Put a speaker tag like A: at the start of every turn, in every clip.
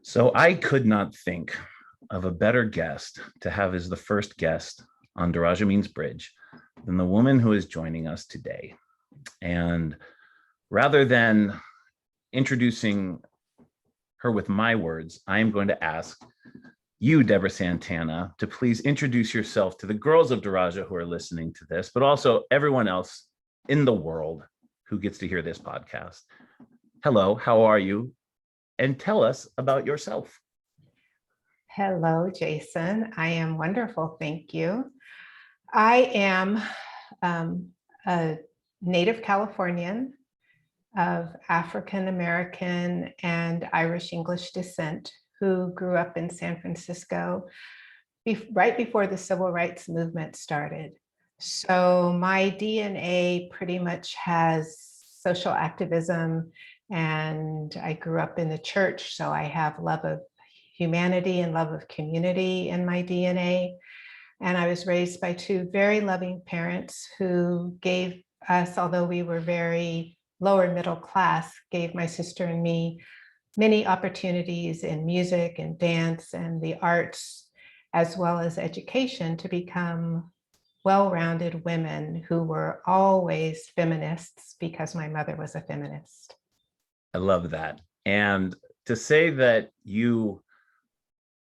A: So I could not think of a better guest to have as the first guest on Daraja Means Bridge than the woman who is joining us today. And rather than introducing her with my words, I am going to ask you, Deborah Santana, to please introduce yourself to the girls of Diraja who are listening to this, but also everyone else in the world who gets to hear this podcast. Hello, how are you? And tell us about yourself.
B: Hello, Jason. I am wonderful, thank you. I am a native Californian of African American and Irish English descent who grew up in San Francisco right before the civil rights movement started. So my DNA pretty much has social activism, and I grew up in the church, so I have love of humanity and love of community in my DNA. And I was raised by two very loving parents who gave us, although we were very lower middle class, gave my sister and me many opportunities in music and dance and the arts, as well as education, to become well-rounded women who were always feminists because my mother was a feminist.
A: I love that. And to say that you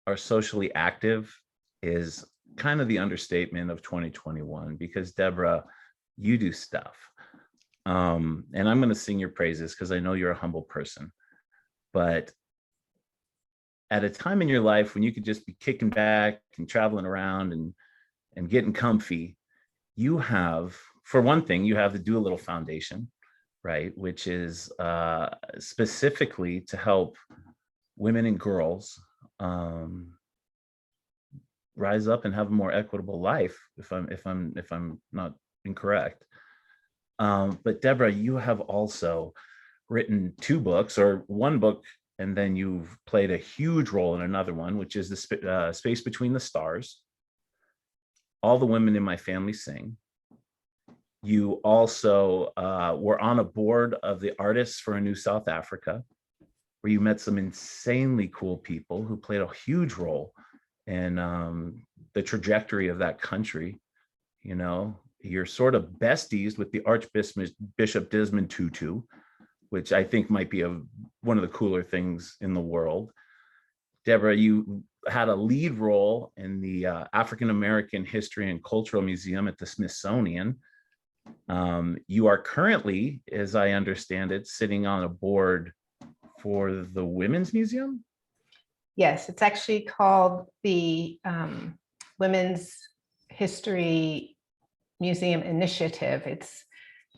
A: are socially active is kind of the understatement of 2021, because Deborah, you do stuff. And I'm going to sing your praises because I know you're a humble person. But at a time in your life when you could just be kicking back and traveling around and getting comfy, you have, for one thing, you have the Do a Little Foundation, right? Which is specifically to help women and girls rise up and have a more equitable life, if I'm not incorrect. But Deborah, you have also written two books, or one book, and then you've played a huge role in another one, which is the Space Between the Stars. All the Women in My Family Sing. You also were on a board of the Artists for a New South Africa, where you met some insanely cool people who played a huge role in the trajectory of that country. You know, you're sort of besties with the Archbishop Desmond Tutu, which I think might be one of the cooler things in the world. Deborah, you had a lead role in the African American History and Cultural Museum at the Smithsonian. You are currently, as I understand it, sitting on a board for the Women's Museum?
B: Yes, it's actually called the Women's History Museum Initiative.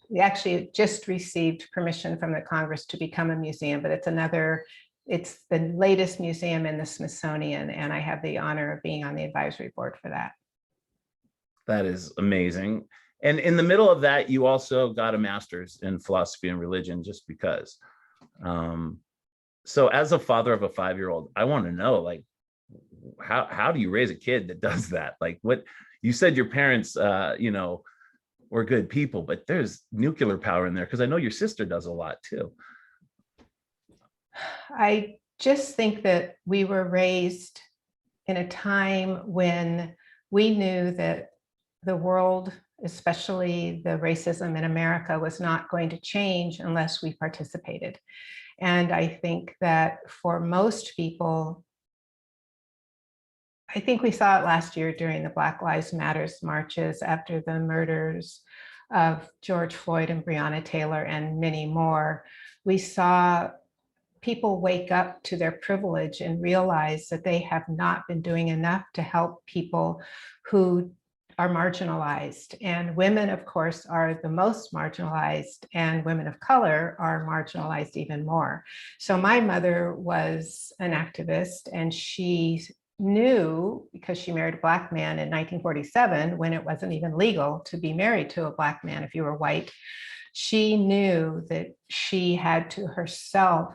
B: We actually just received permission from the Congress to become a museum, but it's the latest museum in the Smithsonian, and I have the honor of being on the advisory board for that.
A: That is amazing. And in the middle of that, you also got a master's in philosophy and religion, just because. So as a father of a 5-year-old, I want to know, like, how do you raise a kid that does that? Like, what you said, your parents, were good people, but there's nuclear power in there, because I know your sister does a lot too.
B: I just think that we were raised in a time when we knew that the world, especially the racism in America, was not going to change unless we participated. And I think that for most people, I think we saw it last year during the Black Lives Matters marches after the murders of George Floyd and Breonna Taylor and many more. We saw people wake up to their privilege and realize that they have not been doing enough to help people who are marginalized. And women, of course, are the most marginalized, and women of color are marginalized even more. So my mother was an activist, and she knew, because she married a Black man in 1947, when it wasn't even legal to be married to a Black man if you were white, she knew that she had to herself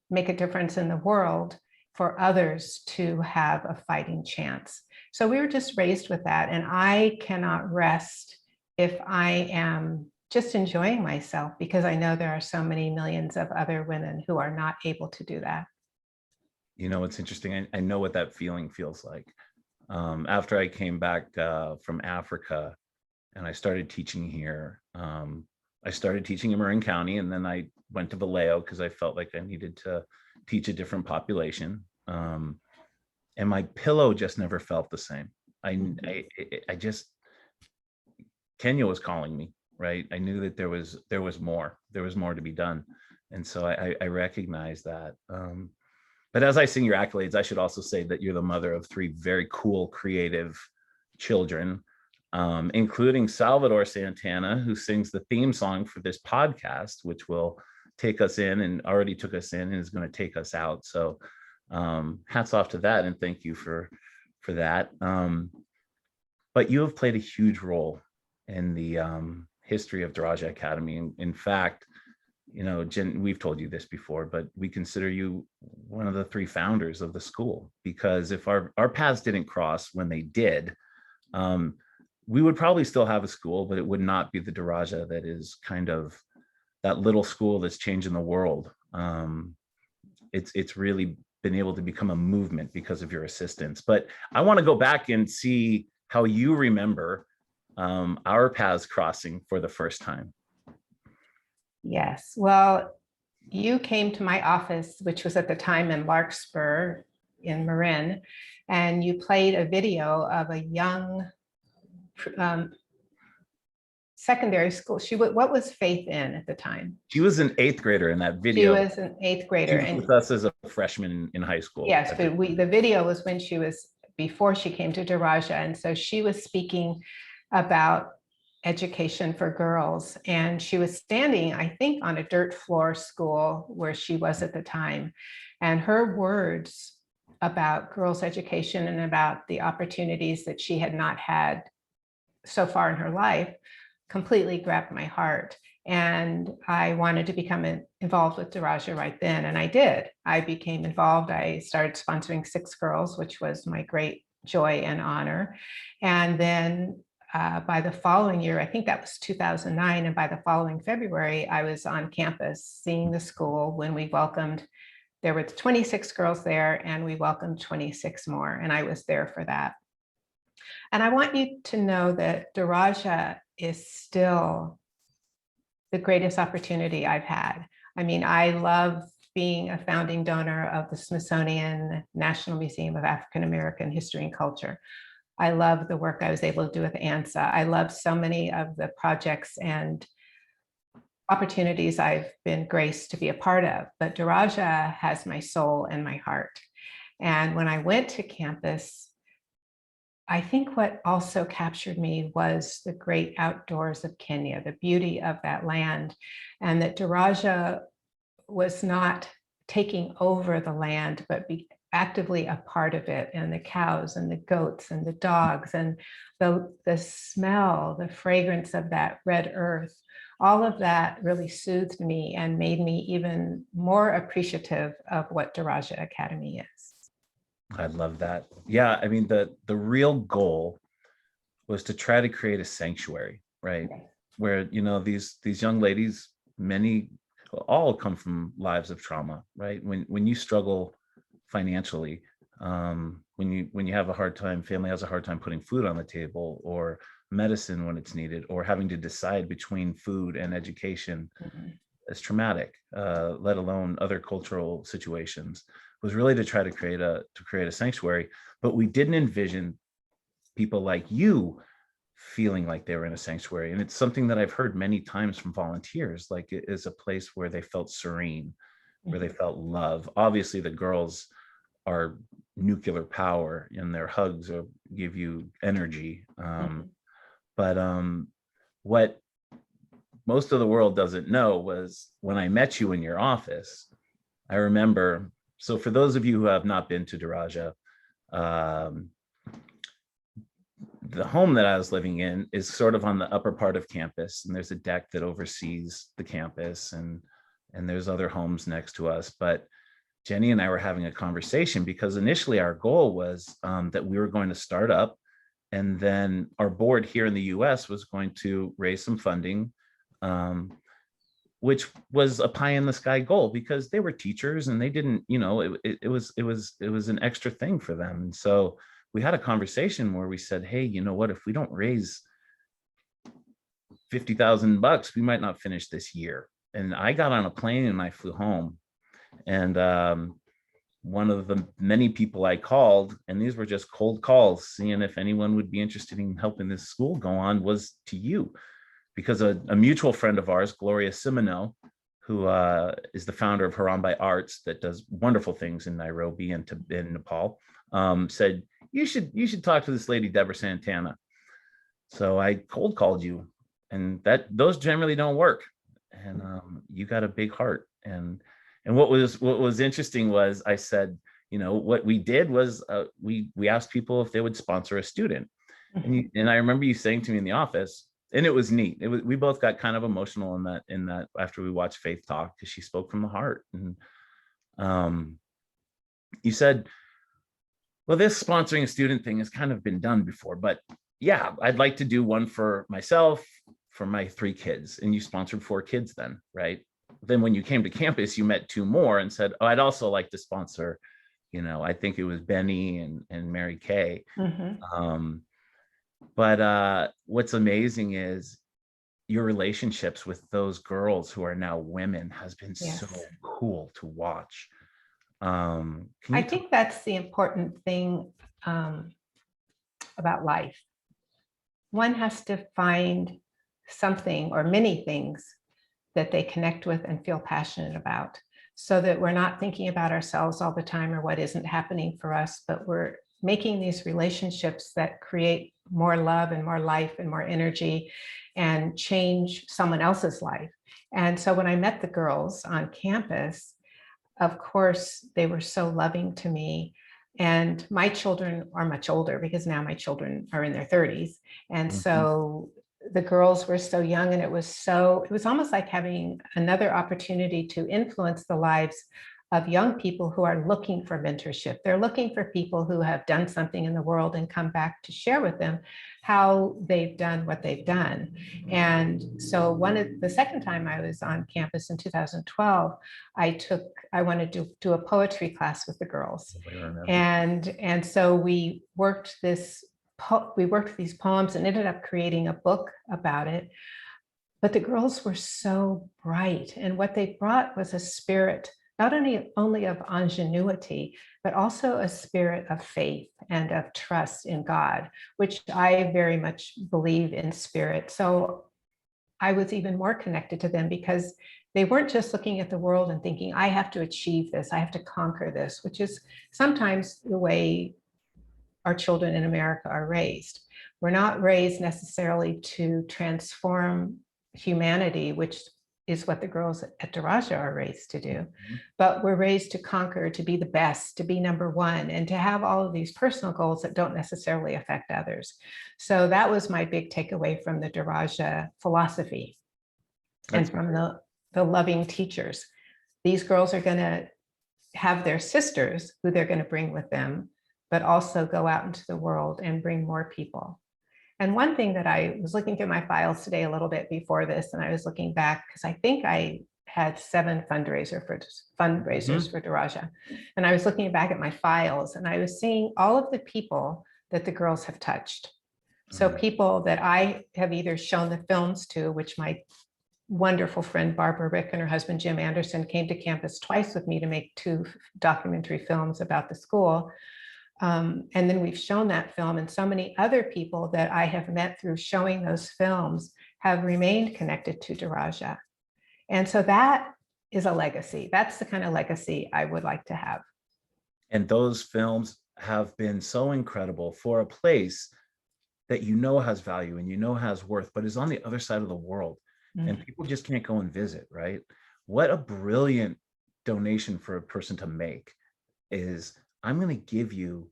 B: make a difference in the world for others to have a fighting chance. So we were just raised with that. And I cannot rest if I am just enjoying myself, because I know there are so many millions of other women who are not able to do that.
A: It's interesting. I know what that feeling feels like. After I came back from Africa and I started teaching here, I started teaching in Marin County, and then I went to Vallejo because I felt like I needed to teach a different population. And my pillow just never felt the same. I just, Kenya was calling me, right? I knew that there was more to be done. And so I recognized that. But as I sing your accolades, I should also say that you're the mother of 3 very cool, creative children, including Salvador Santana, who sings the theme song for this podcast, which will take us in and already took us in and is going to take us out. So hats off to that, and thank you for that. But you have played a huge role in the history of Diraja Academy. In fact, Jen, we've told you this before, but we consider you one of the 3 founders of the school, because if our paths didn't cross when they did, we would probably still have a school, but it would not be the Diraja that is kind of that little school that's changing the world. It's really been able to become a movement because of your assistance. But I want to go back and see how you remember our paths crossing for the first time.
B: Yes. Well, you came to my office, which was at the time in Larkspur in Marin, and you played a video of a young secondary school. What was Faith in at the time?
A: She was an 8th grader in that video.
B: She was an 8th grader.
A: She was with us as a freshman in high school.
B: Yes, but the video was when she was, before she came to Diraja. And so she was speaking about education for girls. And she was standing, I think, on a dirt floor school where she was at the time. And her words about girls' education and about the opportunities that she had not had so far in her life completely grabbed my heart. And I wanted to become involved with Diraja right then. And I did. I became involved. I started sponsoring 6 girls, which was my great joy and honor. And then by the following year, I think that was 2009, and by the following February, I was on campus seeing the school when we welcomed, there were 26 girls there, and we welcomed 26 more, and I was there for that. And I want you to know that Diraja is still the greatest opportunity I've had. I mean, I love being a founding donor of the Smithsonian National Museum of African American History and Culture. I love the work I was able to do with ANSA. I love so many of the projects and opportunities I've been graced to be a part of, but Diraja has my soul and my heart. And when I went to campus, I think what also captured me was the great outdoors of Kenya, the beauty of that land, and that Diraja was not taking over the land, but actively a part of it, and the cows and the goats and the dogs and the smell, the fragrance of that red earth, all of that really soothed me and made me even more appreciative of what Diraja Academy is.
A: I love that. Yeah, I mean, the real goal was to try to create a sanctuary, right? Where, these young ladies, all come from lives of trauma, right? When you struggle financially, when you have a hard time, family has a hard time putting food on the table, or medicine when it's needed, or having to decide between food and education, it's traumatic, let alone other cultural situations. Was really to try to create a sanctuary. But we didn't envision people like you feeling like they were in a sanctuary. And it's something that I've heard many times from volunteers, like it is a place where they felt serene, where they felt love. Obviously the girls are nuclear power, and their hugs give you energy. But what most of the world doesn't know was when I met you in your office, I remember, so for those of you who have not been to Diraja, the home that I was living in is sort of on the upper part of campus, and there's a deck that oversees the campus, and there's other homes next to us. But Jenny and I were having a conversation because initially our goal was that we were going to start up, and then our board here in the US was going to raise some funding, which was a pie in the sky goal because they were teachers and they didn't, it was an extra thing for them. And so we had a conversation where we said, hey, you know what, if we don't raise $50,000, we might not finish this year. And I got on a plane and I flew home. And one of the many people I called, and these were just cold calls, seeing if anyone would be interested in helping this school go on, was to you. Because a mutual friend of ours, Gloria Simoneau, who is the founder of Harambee Arts, that does wonderful things in Nairobi and in Nepal, said, you should talk to this lady, Deborah Santana. So I cold called you, and those generally don't work. And you got a big heart. And what was interesting was I said, what we did was we asked people if they would sponsor a student. And I remember you saying to me in the office, and it was neat. We both got kind of emotional in that after we watched Faith talk, because she spoke from the heart. And you said, well, this sponsoring a student thing has kind of been done before, but yeah, I'd like to do one for myself, for my 3 kids. And you sponsored 4 kids then, right? Then when you came to campus, you met 2 more and said, oh, I'd also like to sponsor, I think it was Benny and Mary Kay. But what's amazing is your relationships with those girls who are now women has been so cool to watch.
B: I think that's the important thing about life. One has to find something or many things that they connect with and feel passionate about, so that we're not thinking about ourselves all the time or what isn't happening for us, but we're making these relationships that create more love and more life and more energy and change someone else's life. And so when I met the girls on campus, of course, they were so loving to me. And my children are much older, because now my children are in their 30s. And so the girls were so young, and it was almost like having another opportunity to influence the lives of young people who are looking for mentorship. They're looking for people who have done something in the world and come back to share with them how they've done what they've done. And so the second time I was on campus in 2012, I wanted to do a poetry class with the girls. And so we worked these poems and ended up creating a book about it. But the girls were so bright, and what they brought was a spirit not only of ingenuity, but also a spirit of faith and of trust in God, which I very much believe in spirit. So I was even more connected to them, because they weren't just looking at the world and thinking, I have to achieve this, I have to conquer this, which is sometimes the way our children in America are raised. We're not raised necessarily to transform humanity, which is what the girls at Diraja are raised to do. But we're raised to conquer, to be the best, to be number one, and to have all of these personal goals that don't necessarily affect others. So that was my big takeaway from the Diraja philosophy. And from the loving teachers. These girls are going to have their sisters who they're going to bring with them, but also go out into the world and bring more people. And one thing that I was looking through my files today a little bit before this, and I was looking back, because I think I had 7 fundraisers for Diraja. And I was looking back at my files, and I was seeing all of the people that the girls have touched. So people that I have either shown the films to, which my wonderful friend Barbara Rick and her husband Jim Anderson came to campus twice with me to make 2 documentary films about the school. And then we've shown that film, and so many other people that I have met through showing those films have remained connected to Diraja. And so that is a legacy. That's the kind of legacy I would like to have.
A: And those films have been so incredible for a place that has value and has worth, but is on the other side of the world. And people just can't go and visit, right? What a brilliant donation for a person to make is, I'm going to give you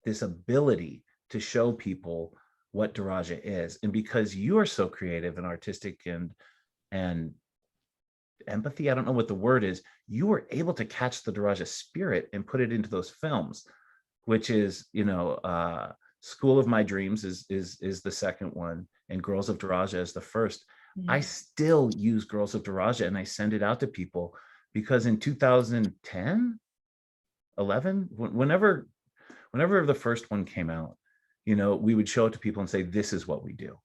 A: this ability to show people what Diraja is. And because you are so creative and artistic and empathy, I don't know what the word is, you were able to catch the Diraja spirit and put it into those films, which is, School of My Dreams is the second one, and Girls of Diraja is the first. I still use Girls of Diraja and I send it out to people because in 2010, 11, whenever the first one came out, we would show it to people and say, this is what we do.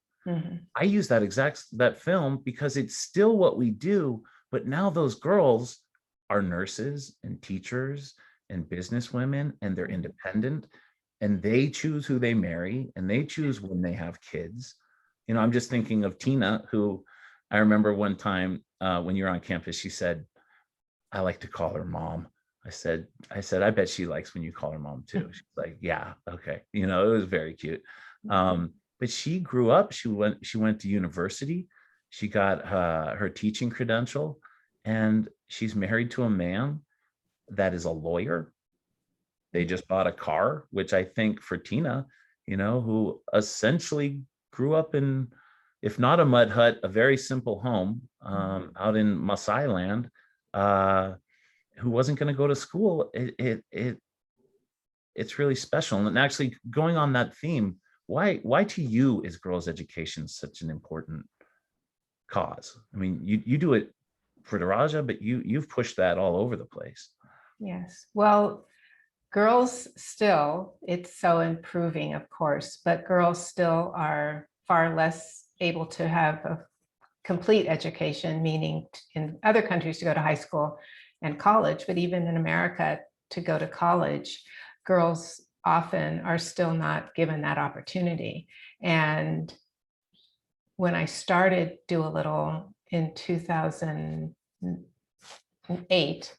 A: I use that film because it's still what we do, but now those girls are nurses and teachers and businesswomen, and they're independent, and they choose who they marry, and they choose when they have kids. I'm just thinking of Tina, who I remember one time when you were on campus, she said, I like to call her mom. I said, I bet she likes when you call her mom too. She's like, yeah, okay. It was very cute. But she grew up, she went to university. She got her teaching credential, and she's married to a man that is a lawyer. They just bought a car, which I think for Tina, who essentially grew up in, if not a mud hut, a very simple home out in Maasai land, who wasn't going to go to school. It's really special. And actually, going on that theme, why to you is girls' education such an important cause? I mean, you do it for Diraja, but you've pushed that all over the place.
B: Yes. Well, girls still, it's so improving, of course, but girls still are far less able to have a complete education, meaning in other countries to go to high school and college, but even in America to go to college, girls often are still not given that opportunity. And when I started Doolittle in 2008,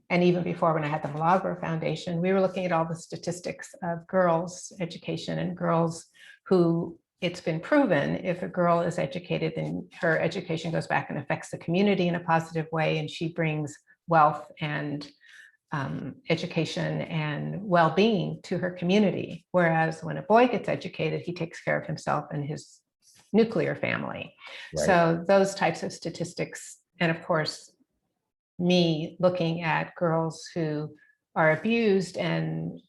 B: and even before, when I had the Milagro Foundation, we were looking at all the statistics of girls' education and girls who, it's been proven, if a girl is educated, then her education goes back and affects the community in a positive way, and she brings wealth and education and well-being to her community. Whereas when a boy gets educated, he takes care of himself and his nuclear family. Right. So those types of statistics, and of course, me looking at girls who are abused and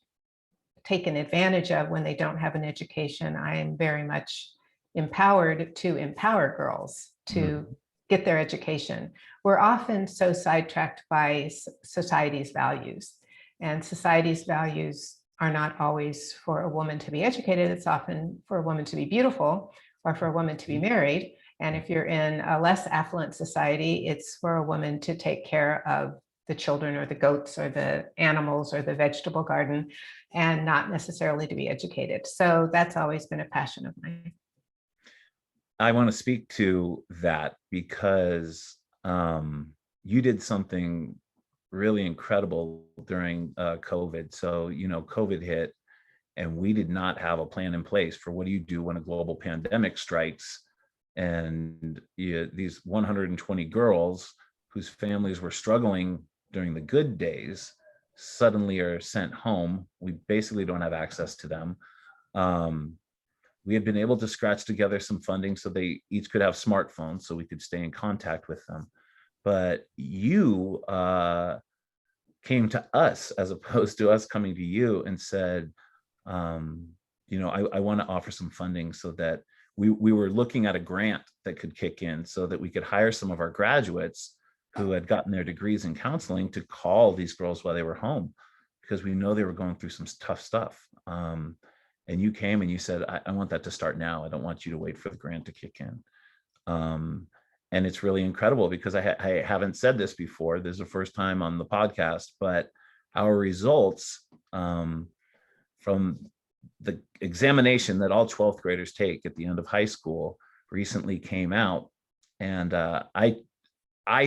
B: taken advantage of when they don't have an education, I am very much empowered to empower girls to get their education. We're often so sidetracked by society's values, and society's values are not always for a woman to be educated. It's often for a woman to be beautiful or for a woman to be married. And if you're in a less affluent society, it's for a woman to take care of the children or the goats or the animals or the vegetable garden, and not necessarily to be educated. So that's always been a passion of mine.
A: I want to speak to that because you did something really incredible during COVID. So, COVID hit and we did not have a plan in place for what do you do when a global pandemic strikes. And these 120 girls whose families were struggling during the good days suddenly are sent home. We basically don't have access to them. We had been able to scratch together some funding so they each could have smartphones so we could stay in contact with them. But you came to us as opposed to us coming to you and said, I want to offer some funding so that we were looking at a grant that could kick in so that we could hire some of our graduates who had gotten their degrees in counseling to call these girls while they were home, because we know they were going through some tough stuff. And you came and you said, I want that to start now. I don't want you to wait for the grant to kick in. And it's really incredible because I haven't said this before. This is the first time on the podcast, but our results from the examination that all 12th graders take at the end of high school recently came out. And I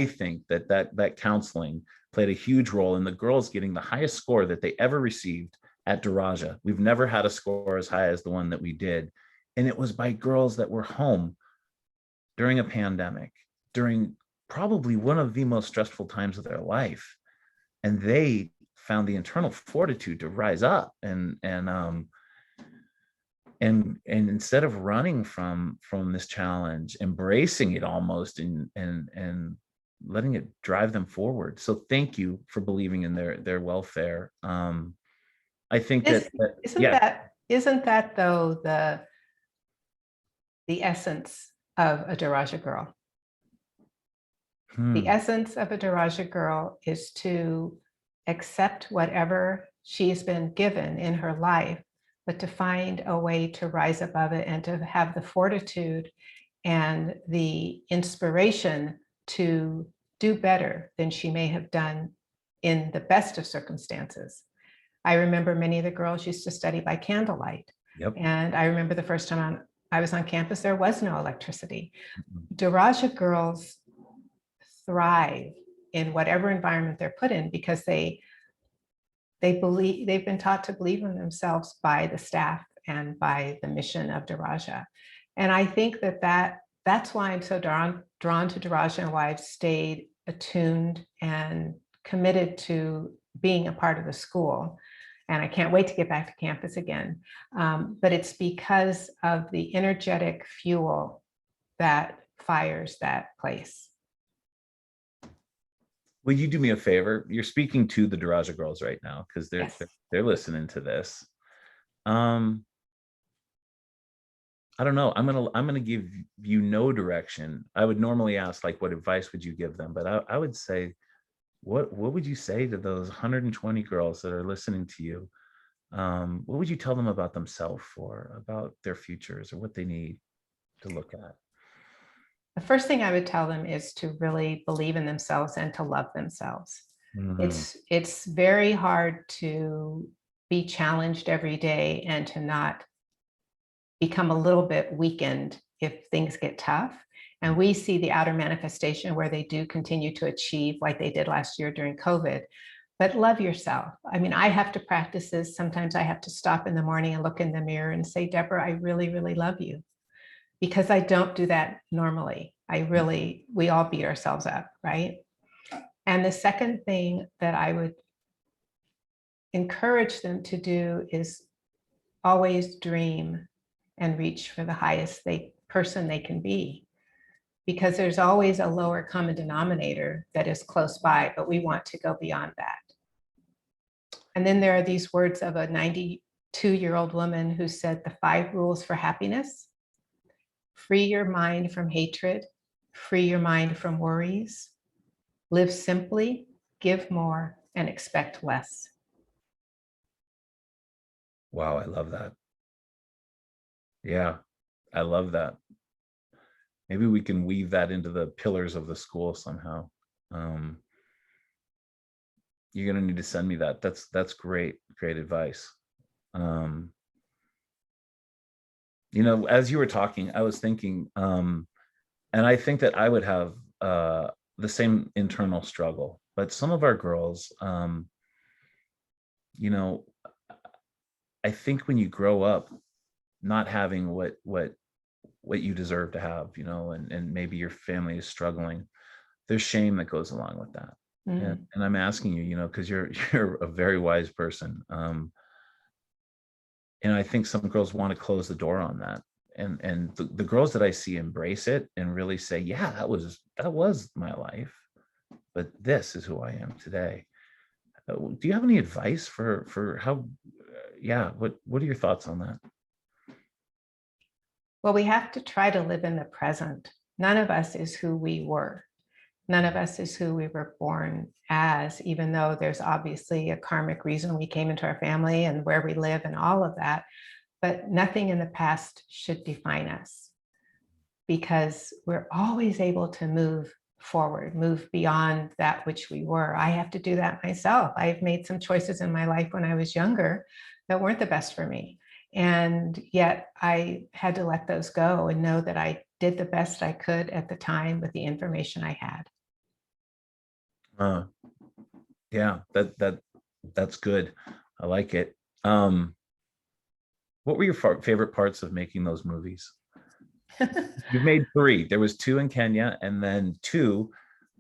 A: think that counseling played a huge role in the girls getting the highest score that they ever received at Diraja. We've never had a score as high as the one that we did. And it was by girls that were home during a pandemic, during probably one of the most stressful times of their life. And they found the internal fortitude to rise up and instead of running from this challenge, embracing it almost and letting it drive them forward. So thank you for believing in their welfare. I think
B: isn't that though the essence of a Diraja girl? The essence of a Diraja girl is to accept whatever she's been given in her life, but to find a way to rise above it and to have the fortitude and the inspiration to do better than she may have done in the best of circumstances. I remember many of the girls used to study by candlelight.
A: Yep.
B: And I remember the first time I was on campus, there was no electricity. Diraja girls thrive in whatever environment they're put in because they believe, they've been taught to believe in themselves by the staff and by the mission of Diraja. And I think that's why I'm so drawn to Diraja and why I've stayed attuned and committed to being a part of the school. And I can't wait to get back to campus again. But it's because of the energetic fuel that fires that place.
A: Will you do me a favor? You're speaking to the Diraja girls right now because they're listening to this. I don't know. I'm gonna give you no direction. I would normally ask like, what advice would you give them? But I would say, what would you say to those 120 girls that are listening to you? What would you tell them about themselves or about their futures or what they need to look at?
B: The first thing I would tell them is to really believe in themselves and to love themselves. It's very hard to be challenged every day and to not become a little bit weakened if things get tough. And we see the outer manifestation where they do continue to achieve like they did last year during COVID. But love yourself. I mean, I have to practice this. Sometimes I have to stop in the morning and look in the mirror and say, Deborah, I really, really love you. Because I don't do that normally. We all beat ourselves up, right? And the second thing that I would encourage them to do is always dream and reach for the highest person they can be. Because there's always a lower common denominator that is close by, but we want to go beyond that. And then there are these words of a 92-year-old woman who said the 5 rules for happiness. Free your mind from hatred, free your mind from worries, live simply, give more, and expect less.
A: Wow, I love that. Yeah, I love that. Maybe we can weave that into the pillars of the school somehow. You're gonna need to send me that. That's great advice. You know, as you were talking, I was thinking, and I think that I would have the same internal struggle, but some of our girls, you know, I think when you grow up not having what you deserve to have, you know, and maybe your family is struggling, there's shame that goes along with that. And I'm asking you, you know, because you're a very wise person. And I think some girls want to close the door on that. And the girls that I see embrace it and really say, yeah, that was my life, but this is who I am today. Do you have any advice for how, what are your thoughts on that?
B: Well, we have to try to live in the present. None of us is who we were. None of us is who we were born as, even though there's obviously a karmic reason we came into our family and where we live and all of that. But nothing in the past should define us because we're always able to move forward, move beyond that which we were. I have to do that myself. I've made some choices in my life when I was younger that weren't the best for me. And yet I had to let those go and know that I did the best I could at the time with the information I had.
A: Yeah, that's good. I like it. What were your favorite parts of making those movies? You've made 3. There was 2 in Kenya and then 2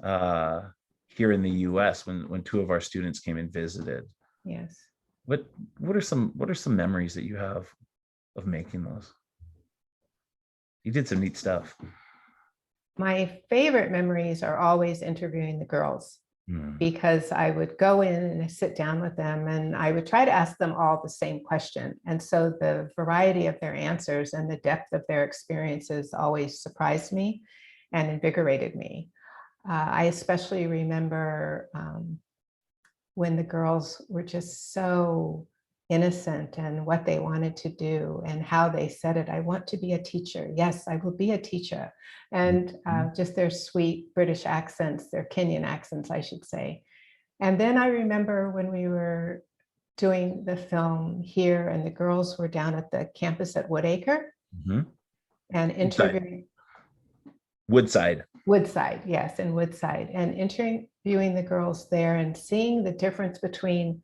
A: here in the US when 2 of our students came and visited.
B: Yes.
A: What are some memories that you have of making those? You did some neat stuff.
B: My favorite memories are always interviewing the girls because I would go in and sit down with them and I would try to ask them all the same question. And so the variety of their answers and the depth of their experiences always surprised me and invigorated me. I especially remember when the girls were just so innocent and what they wanted to do and how they said it. I want to be a teacher. Yes, I will be a teacher. And just their sweet British accents, their Kenyan accents, I should say. And then I remember when we were doing the film here and the girls were down at the campus at Woodacre and interviewing Woodside, yes, in Woodside, and interviewing the girls there and seeing the difference between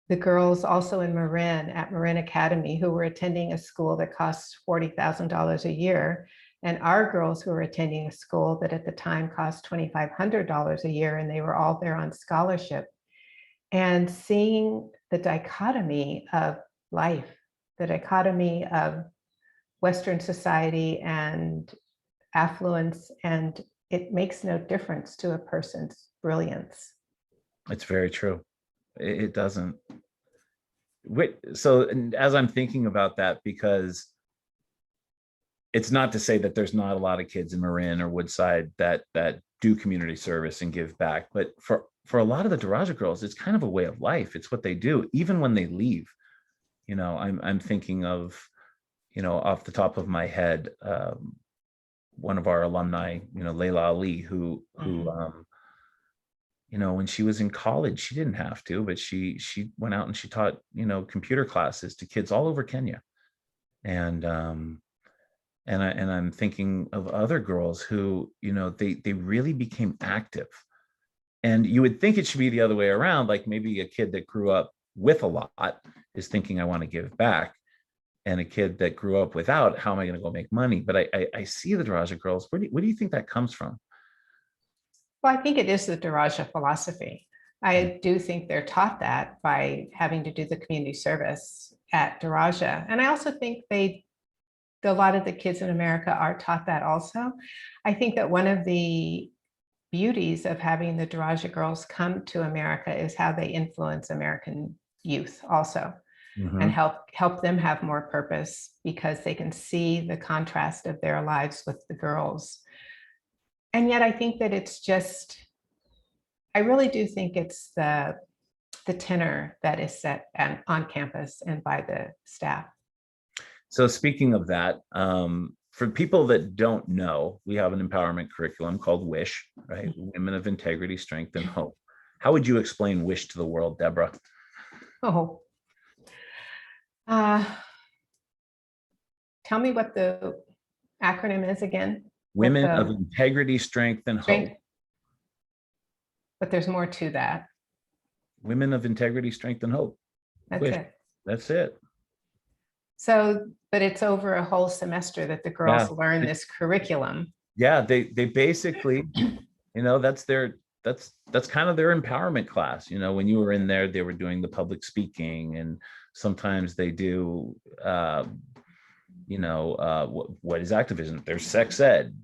B: the girls also in Marin at Marin Academy who were attending a school that costs $40,000 a year, and our girls who were attending a school that at the time cost $2,500 a year, and they were all there on scholarship. And seeing the dichotomy of life, the dichotomy of Western society and affluence, and it makes no difference to a person's brilliance.
A: It's very true. It doesn't. So as I'm thinking about that, because it's not to say that there's not a lot of kids in Marin or Woodside that do community service and give back, but for a lot of the Diraja girls, it's kind of a way of life. It's what they do, even when they leave. I'm thinking of, off the top of my head, one of our alumni, Layla Ali, who when she was in college, she didn't have to, but she went out and she taught, computer classes to kids all over Kenya. And I'm thinking of other girls who, they really became active. And you would think it should be the other way around. Like maybe a kid that grew up with a lot is thinking, I want to give back. And a kid that grew up without, how am I going to go make money? But I see the Diraja girls. Where do you think that comes from?
B: Well, I think it is the Diraja philosophy. I do think they're taught that by having to do the community service at Diraja. And I also think a lot of the kids in America are taught that also. I think that one of the beauties of having the Diraja girls come to America is how they influence American youth also, and help them have more purpose because they can see the contrast of their lives with the girls. And yet I think that it's just, I really do think it's the tenor that is set on campus and by the staff.
A: So speaking of that, for people that don't know, we have an empowerment curriculum called WISH, right? Women of Integrity, Strength, and Hope. How would you explain WISH to the world, Deborah?
B: Tell me what the acronym is again.
A: Women of Integrity, Strength, and Hope.
B: But there's more to that.
A: Women of Integrity, Strength, and Hope.
B: That's it.
A: That's it.
B: So, but it's over a whole semester that the girls learn this curriculum.
A: Yeah, they basically, that's kind of their empowerment class. When you were in there, they were doing the public speaking, and sometimes they do, what is activism? There's sex ed,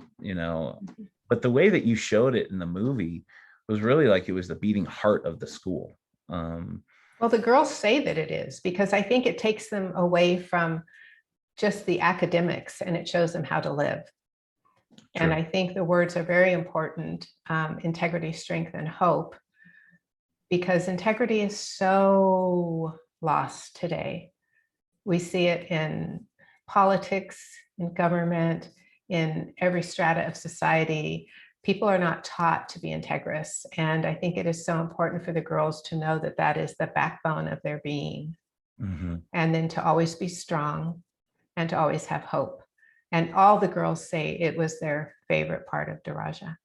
A: but the way that you showed it in the movie was really like it was the beating heart of the school.
B: Well, the girls say that it is, because I think it takes them away from just the academics and it shows them how to live. True. And I think the words are very important, integrity, strength, and hope, because integrity is so lost today. We see it in politics, in government, in every strata of society. People are not taught to be integrous. And I think it is so important for the girls to know that that is the backbone of their being. And then to always be strong and to always have hope. And all the girls say it was their favorite part of Diraja.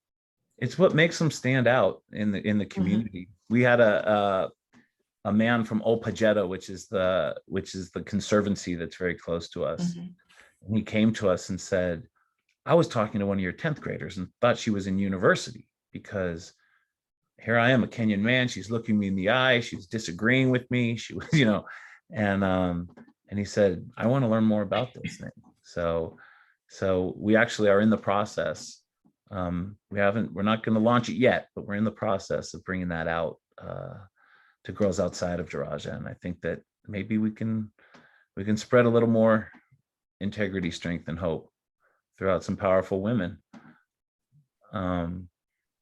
A: It's what makes them stand out in the community. We had a man from Olpajeta, which is the conservancy that's very close to us. And he came to us and said, I was talking to one of your 10th graders and thought she was in university, because here I am, a Kenyan man. She's looking me in the eye. She's disagreeing with me. She was, and he said, I want to learn more about this thing. So we actually are in the process. We're not going to launch it yet, but we're in the process of bringing that out to girls outside of Diraja. And I think that maybe we can spread a little more integrity, strength, and hope throughout some powerful women.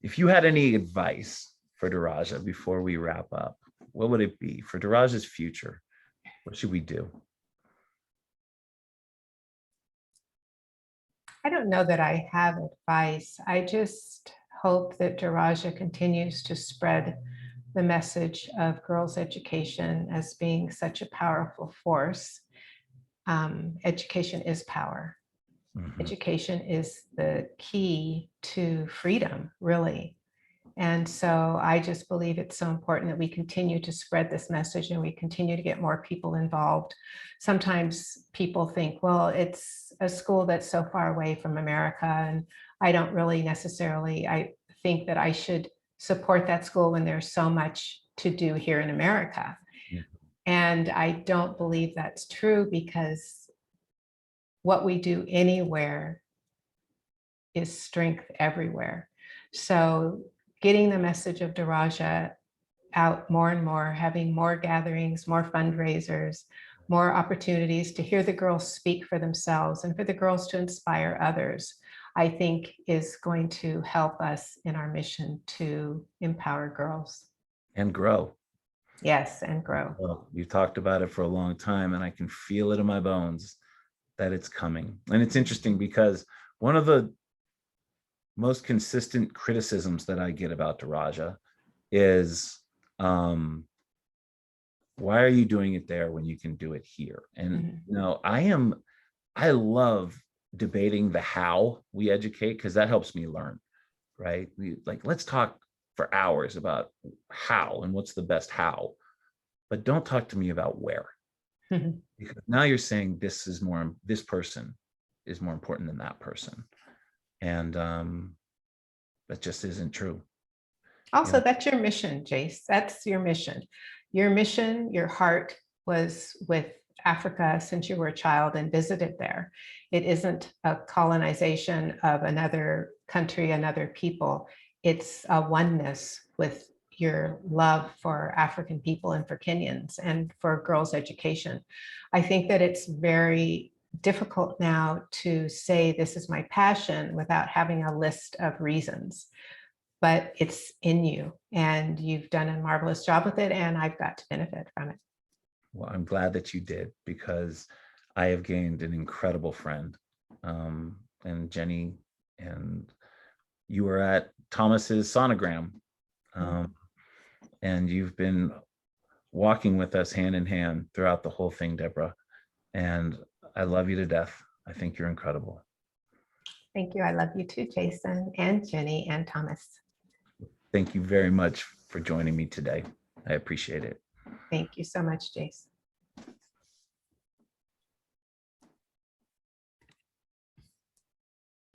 A: If you had any advice for Diraja before we wrap up, what would it be for Diraja's future? What should we do?
B: I don't know that I have advice. I just hope that Diraja continues to spread the message of girls' education as being such a powerful force. Education is power. Education is the key to freedom, really. And so I just believe it's so important that we continue to spread this message and we continue to get more people involved. Sometimes people think, well, it's a school that's so far away from America, and I don't really necessarily, I think that I should support that school when there's so much to do here in America. And I don't believe that's true, because what we do anywhere is strength everywhere. So getting the message of Diraja out more and more, having more gatherings, more fundraisers, more opportunities to hear the girls speak for themselves and for the girls to inspire others, I think is going to help us in our mission to empower girls.
A: And grow.
B: Yes, and grow.
A: Well, you've talked about it for a long time, and I can feel it in my bones that it's coming. And it's interesting because one of the most consistent criticisms that I get about Diraja is, why are you doing it there when you can do it here? And you know, I love debating the how we educate, because that helps me learn, right? Let's talk for hours about how and what's the best how, but don't talk to me about where. Because now you're saying this person is more important than that person. And that just isn't true.
B: Also, that's your mission, Jace. That's your mission. Your mission, your heart was with Africa since you were a child and visited there. It isn't a colonization of another country, another people. It's a oneness with your love for African people and for Kenyans and for girls' education. I think that it's very difficult now to say this is my passion without having a list of reasons, but it's in you and you've done a marvelous job with it, and I've got to benefit from it.
A: Well, I'm glad that you did, because I have gained an incredible friend, and Jenny, and you were at Thomas's sonogram, and you've been walking with us hand in hand throughout the whole thing, Deborah. And I love you to death. I think you're incredible.
B: Thank you. I love you too, Jason, and Jenny, and Thomas.
A: Thank you very much for joining me today. I appreciate it.
B: Thank you so much, Jason.